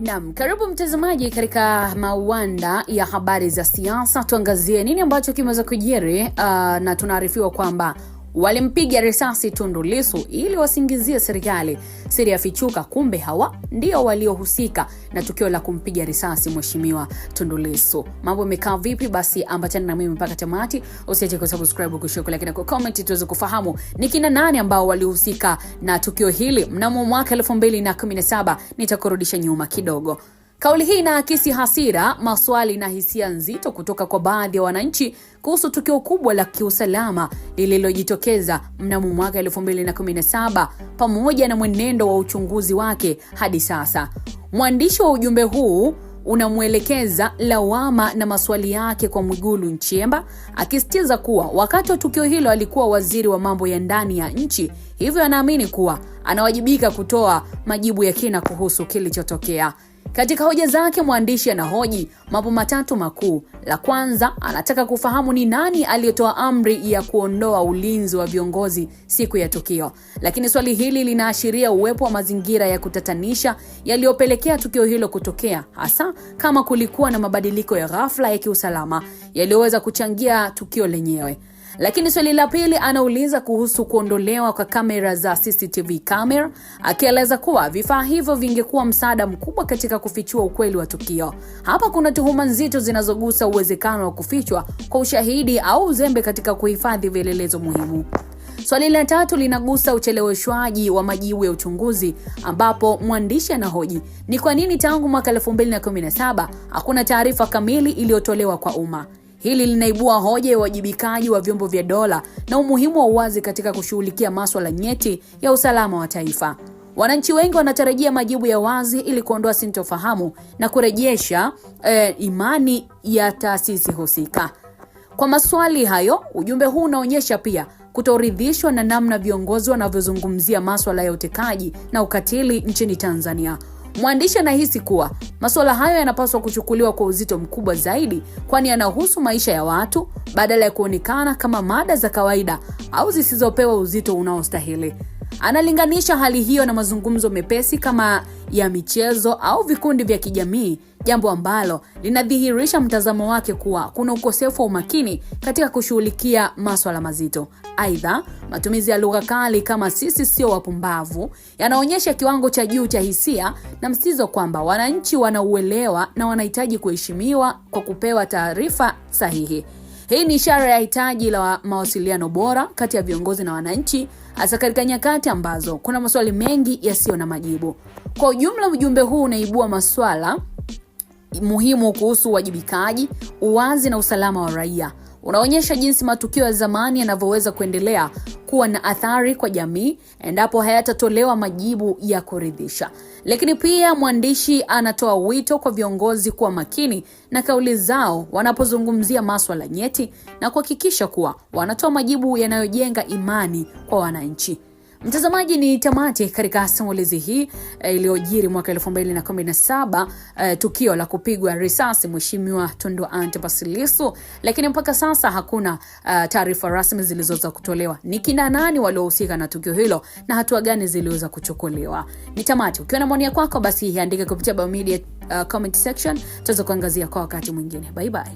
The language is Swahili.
Naam, karibu mtazamaji katika mawanda ya habari za siasa. Tuangazie nini ambacho kimeweza kujiri na tunaarifiwa kwamba walimpiga risasi Tundu Lissu ili wasingizie serikali. Siri yafichuka, kumbe hawa ndio waliohusika na tukio la kumpiga risasi mheshimiwa Tundu Lissu. Mambo yamekaa vipi? Basi ambatana na mimi mpaka tamati. Usiache kusubscribe, kushare, lakini ku comment tuweze kufahamu ni kina nani ambao walihusika na tukio hili mnamo mwaka 2017. Nitakurudisha nyuma kidogo. Kauli hii inaakisi hasira, maswali na hisia nzito kutoka kwa baadhi ya wananchi kuhusu tukio kubwa la kiusalama lililojitokeza mnamo mwaka 2017 pamoja na mwenendo wa uchunguzi wake hadi sasa. Mwandishi wa ujumbe huu unamuelekeza lawama na maswali yake kwa Mwigulu Nchemba, akisitiza kuwa wakati wa tukio hilo alikuwa waziri wa mambo ya ndani ya nchi, hivyo anaamini kuwa anawajibika kutoa majibu ya kina kuhusu kilichotokea. Katika hoja zake, mwandishi anahoji mambo matatu makuu. La kwanza, anataka kufahamu ni nani aliyetoa amri ya kuondoa ulinzi wa viongozi siku ya tukio. Lakini swali hili linaashiria uwepo wa mazingira ya kutatanisha yaliyopelekea tukio hilo kutokea, hasa kama kulikuwa na mabadiliko ya ghafla ya kiusalama yaliyoweza kuchangia tukio lenyewe. Lakini swali la pili, anauliza kuhusu kuondolewa kwa kamera za CCTV camera, akieleza kuwa vifaa hivyo vingekuwa msaada mkubwa katika kufichua ukweli wa tukio. Hapa kuna tuhuma nzito zinazogusa uwezekano wa kufichwa kwa ushahidi au uzembe katika kuhifadhi vielelezo muhimu. Swali la tatu linagusa ucheleweshwaji wa majibu ya uchunguzi, ambapo mwandishi anahoji ni kwa nini tangu mwaka 2017 hakuna taarifa kamili iliyotolewa kwa umma. Hili linaibua hoja ya uwajibikaji wa vyombo vya dola na umuhimu wa uwazi katika kushughulikia masuala nyeti ya usalama wa taifa. Wananchi wengi wanatarajia majibu ya wazi ili kuondoa sintofahamu na kurejesha imani ya taasisi husika. Kwa maswali hayo, ujumbe huu unaonyesha pia kutoridhishwa na namna viongozi wanavyozungumzia masuala ya utekaji na ukatili nchini Tanzania. Mwandishi anahisi kuwa masuala hayo yanapaswa kuchukuliwa kwa uzito mkubwa zaidi, kwani yanahusu maisha ya watu badala ya kuonekana kama mada za kawaida au zisizopewa uzito unaostahili. Analinganisha hali hiyo na mazungumzo mepesi kama ya michezo au vikundi vya kijamii, jambo ambalo linadhihirisha mtazamo wake kuwa kuna ukosefu wa umakini katika kushughulikia masuala mazito. Aidha, matumizi ya lugha kali kama sisi sio wapumbavu yanaonyesha kiwango cha juu cha hisia na msisitizo kwamba wananchi wanauelewa na wanahitaji kuheshimiwa kwa kupewa taarifa sahihi. Hii ni ishara ya hitaji la mawasiliano bora kati ya viongozi na wananchi, hasa katika nyakati ambazo kuna maswali mengi yasiyo na majibu. Kwa ujumla, ujumbe huu unaibua maswala muhimu kuhusu uwajibikaji, uwazi na usalama wa raia. Unaonyesha jinsi matukio ya zamani yanavyoweza kuendelea kuwa na athari kwa jamii endapo hayatatolewa majibu ya kuridhisha. Lakini pia mwandishi anatoa wito kwa viongozi kuwa makini na kauli zao wanapozungumzia masuala nyeti na kuhakikisha kuwa wanatoa majibu yanayojenga imani kwa wananchi. Mtazamaji, ni tamati katika simulizi hii iliyojiri mwaka 2017, tukio la kupigwa risasi mheshimiwa Tundu Antipas Lissu. Lakini mpaka sasa hakuna taarifa rasmi zilizoweza kutolewa ni kina nani waliohusika na tukio hilo na hatua gani ziliweza kuchukuliwa. Ni tamati. Ukiwa na maoni yako basi andika kupitia Baumedia comment section, tuweze kuangazia kwa wakati mwingine. Bye bye.